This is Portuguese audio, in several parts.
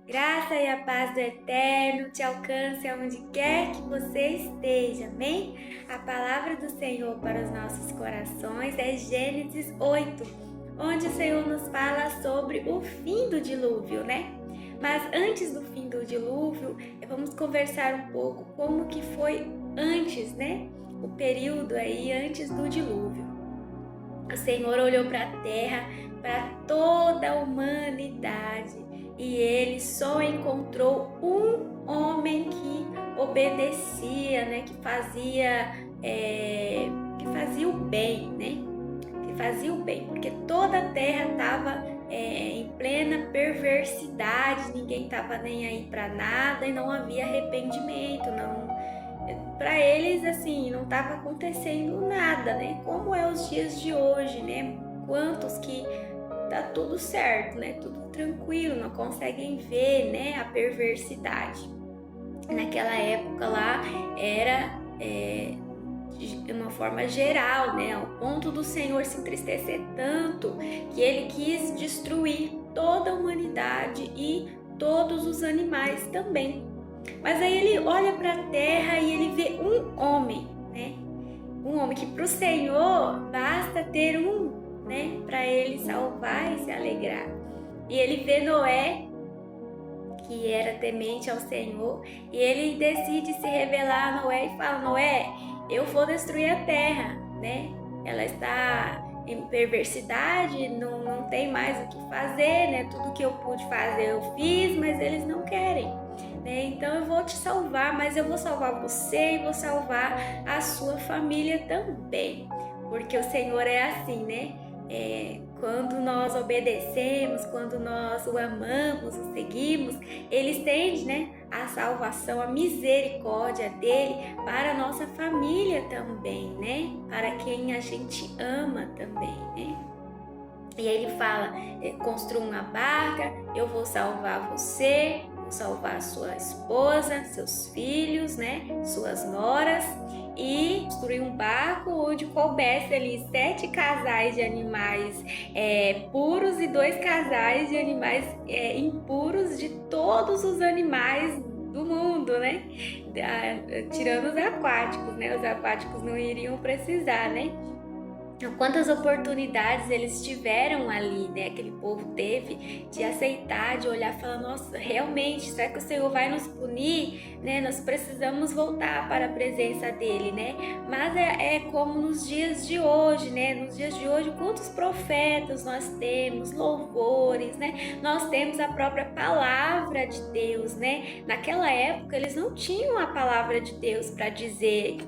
Graça e a paz do Eterno te alcance aonde quer que você esteja, amém? A palavra do Senhor para os nossos corações é Gênesis 8, onde o Senhor nos fala sobre o fim do dilúvio, né? Mas antes do fim do dilúvio, vamos conversar um pouco como que foi antes, né? O período aí antes do dilúvio. O Senhor olhou para a terra, para toda a humanidade, e ele só encontrou um homem que obedecia, né? Que fazia o bem, né? Que fazia o bem, porque toda a terra estava em plena perversidade, ninguém estava nem aí para nada e não havia arrependimento, não. Para eles, assim, não estava acontecendo nada, né? Como é os dias de hoje, né? Quantos que tá tudo certo, né? Tudo tranquilo, não conseguem ver, né? A perversidade. Naquela época lá era de uma forma geral, né? Ao ponto do Senhor se entristecer tanto que ele quis destruir toda a humanidade e todos os animais também. Mas aí ele olha para a terra e ele vê um homem, né? Um homem que para o Senhor basta ter um, né? Para ele salvar e se alegrar. E ele vê Noé, que era temente ao Senhor, e ele decide se revelar a Noé e fala: Noé, eu vou destruir a terra, né? Ela está em perversidade, não tem mais o que fazer, né? Tudo que eu pude fazer eu fiz, mas eles não querem, né? Então eu vou te salvar, mas eu vou salvar você e vou salvar a sua família também, porque o Senhor é assim, né? Quando nós obedecemos, quando nós o amamos, o seguimos, ele estende, né, a salvação, a misericórdia dele para a nossa família também, né? Para quem a gente ama também, né? E aí ele fala: construa uma barca, eu vou salvar você, vou salvar a sua esposa, seus filhos, né? Suas noras, e construir um barco onde coubesse ali 7 casais de animais puros e 2 casais de animais impuros, de todos os animais do mundo, né? Tirando os aquáticos, né? Os aquáticos não iriam precisar, né? Quantas oportunidades eles tiveram ali, né? Aquele povo teve de aceitar, de olhar e falar: nossa, realmente, será que o Senhor vai nos punir? Né? Nós precisamos voltar para a presença dele, né? Mas é como nos dias de hoje, né? Nos dias de hoje, quantos profetas nós temos, louvores, né? Nós temos a própria palavra de Deus, né? Naquela época, eles não tinham a palavra de Deus para dizer,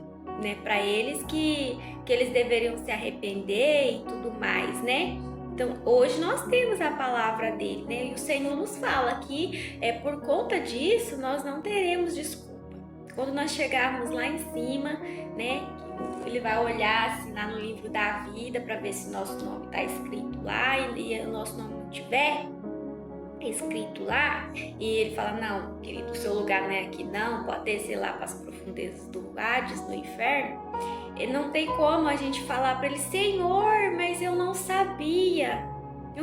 né, para eles que eles deveriam se arrepender e tudo mais, né? Então, hoje nós temos a palavra dele, né? E o Senhor nos fala que por conta disso nós não teremos desculpa. Quando nós chegarmos lá em cima, né? Ele vai olhar, assinar no livro da vida para ver se nosso nome está escrito lá, e o nosso nome não tiver escrito lá, e ele fala: não, querido, o seu lugar não é aqui não, pode descer lá para as profundezas do Hades, do inferno. Ele não tem como a gente falar para ele: Senhor, mas eu não sabia que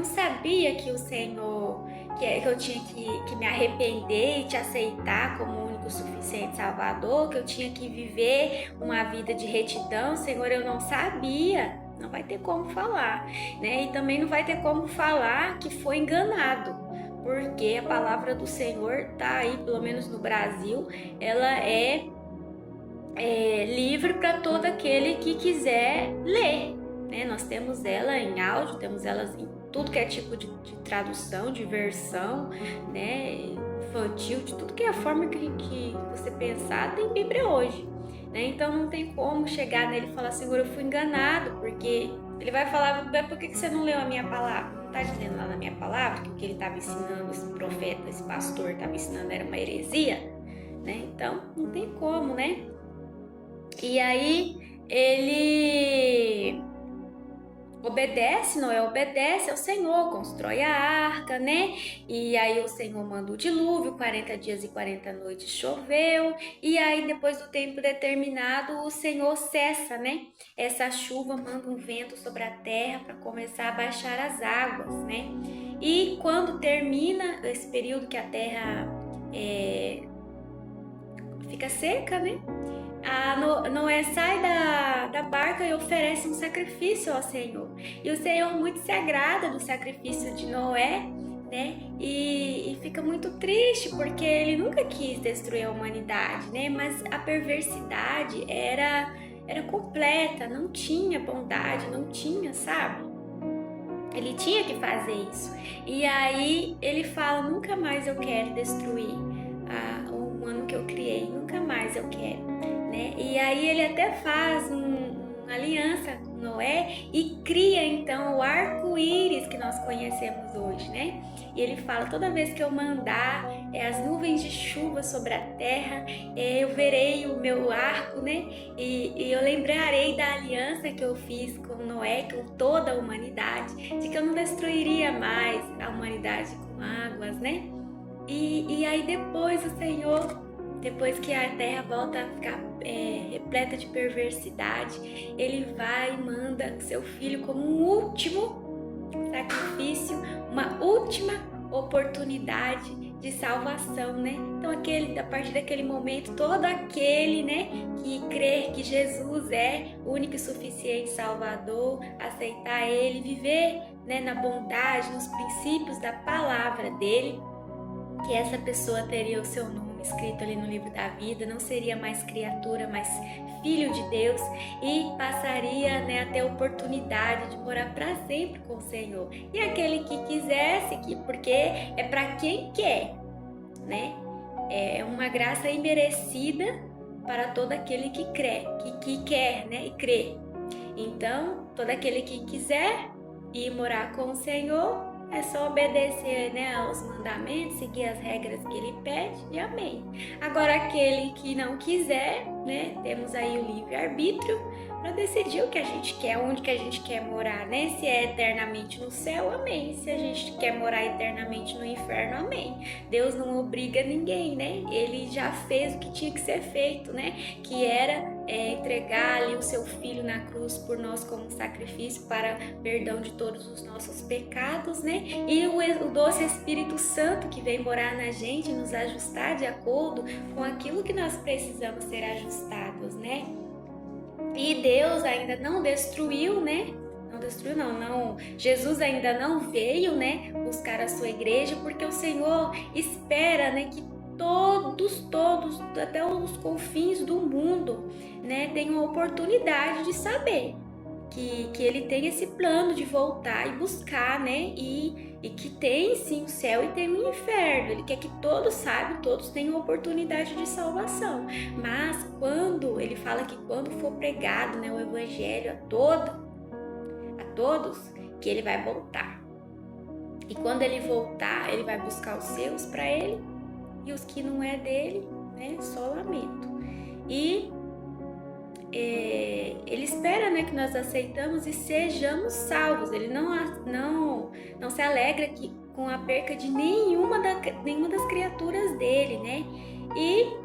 o Senhor, que eu tinha que me arrepender e te aceitar como o único suficiente Salvador, que eu tinha que viver uma vida de retidão. Senhor, eu não sabia. Não vai ter como falar, né? E também não vai ter como falar que foi enganado, porque a palavra do Senhor tá aí, pelo menos no Brasil, ela é livre para todo aquele que quiser ler, né? Nós temos ela em áudio, temos elas em tudo que é tipo de tradução, de versão, né? Infantil, de tudo que é a forma que você pensar, tem Bíblia hoje, né? Então não tem como chegar nele e falar: Senhor, eu fui enganado, porque ele vai falar: por que você não leu a minha palavra? Não está dizendo lá na minha palavra que o que ele estava ensinando, esse profeta, esse pastor estava ensinando era uma heresia, né? Então não tem como, né? E aí ele obedece, Noé obedece ao Senhor, constrói a arca, né? E aí o Senhor manda o dilúvio, 40 dias e 40 noites choveu, e aí depois do tempo determinado o Senhor cessa, né? Essa chuva, manda um vento sobre a terra para começar a baixar as águas, né? E quando termina esse período que a terra fica seca, né? Noé sai da barca e oferece um sacrifício ao Senhor. E o Senhor muito se agrada do sacrifício de Noé, né? E fica muito triste porque ele nunca quis destruir a humanidade, né? Mas a perversidade era completa, não tinha bondade, não tinha, sabe? Ele tinha que fazer isso. E aí ele fala: nunca mais eu quero destruir o humano que eu criei, nunca mais eu quero, né? E aí ele até faz uma aliança com Noé e cria então o arco-íris que nós conhecemos hoje, né? E ele fala: toda vez que eu mandar as nuvens de chuva sobre a terra, eu verei o meu arco, né? E eu lembrarei da aliança que eu fiz com Noé, com toda a humanidade, de que eu não destruiria mais a humanidade com águas, né? E aí depois o Senhor, depois que a terra volta a ficar repleta de perversidade, ele vai e manda seu filho como um último sacrifício, uma última oportunidade de salvação, né? Então a partir daquele momento, todo aquele, né, que crer que Jesus é o único e suficiente Salvador, aceitar Ele, viver, né, na bondade, nos princípios da palavra dele, que essa pessoa teria o seu nome escrito ali no livro da vida, não seria mais criatura, mas filho de Deus, e passaria, né, a ter a oportunidade de morar para sempre com o Senhor. E aquele que quisesse, porque é para quem quer, né? É uma graça imerecida para todo aquele que crê, que quer, né, e crê. Então, todo aquele que quiser ir morar com o Senhor, é só obedecer, né, aos mandamentos, seguir as regras que ele pede e amém. Agora aquele que não quiser, né, temos aí o livre-arbítrio para decidir o que a gente quer, onde que a gente quer morar, né? Se é eternamente no céu, amém. Se a gente quer morar eternamente no inferno, amém. Deus não obriga ninguém, né? Ele já fez o que tinha que ser feito, né? Que era entregar ali o seu filho na cruz por nós como sacrifício para perdão de todos os nossos pecados, né? E o doce Espírito Santo que vem morar na gente, nos ajustar de acordo com aquilo que nós precisamos ser ajustados, né? E Deus ainda não destruiu, né? Não destruiu, não. Jesus ainda não veio, né, buscar a sua igreja, porque o Senhor espera, né, que todos, até os confins do mundo, né, tenham a oportunidade de saber que ele tem esse plano de voltar e buscar, né, e que tem sim o céu e tem o inferno. Ele quer que todos saibam, todos tenham a oportunidade de salvação. Mas quando ele fala que quando for pregado, né, o evangelho a todos, que ele vai voltar. E quando ele voltar, ele vai buscar os seus para ele, e os que não é dele, né, só lamento. E ele espera, né, que nós aceitamos e sejamos salvos. Ele não se alegra com a perca de nenhuma das criaturas dele, né? E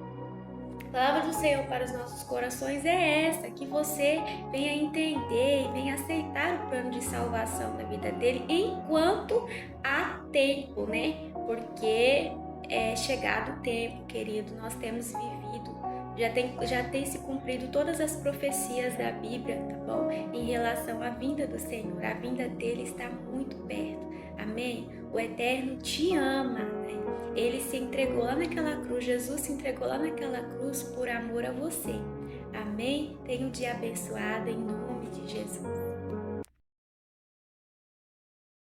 a palavra do Senhor para os nossos corações é essa, que você venha entender e venha aceitar o plano de salvação da vida dele enquanto há tempo, né? Porque é chegado o tempo, querido, nós temos vivido, já tem se cumprido todas as profecias da Bíblia, tá bom? Em relação à vinda do Senhor, a vinda dele está muito perto, amém? O Eterno te ama, né? Ele se entregou lá naquela cruz, Jesus se entregou lá naquela cruz por amor a você, amém? Tenha um dia abençoado em nome de Jesus.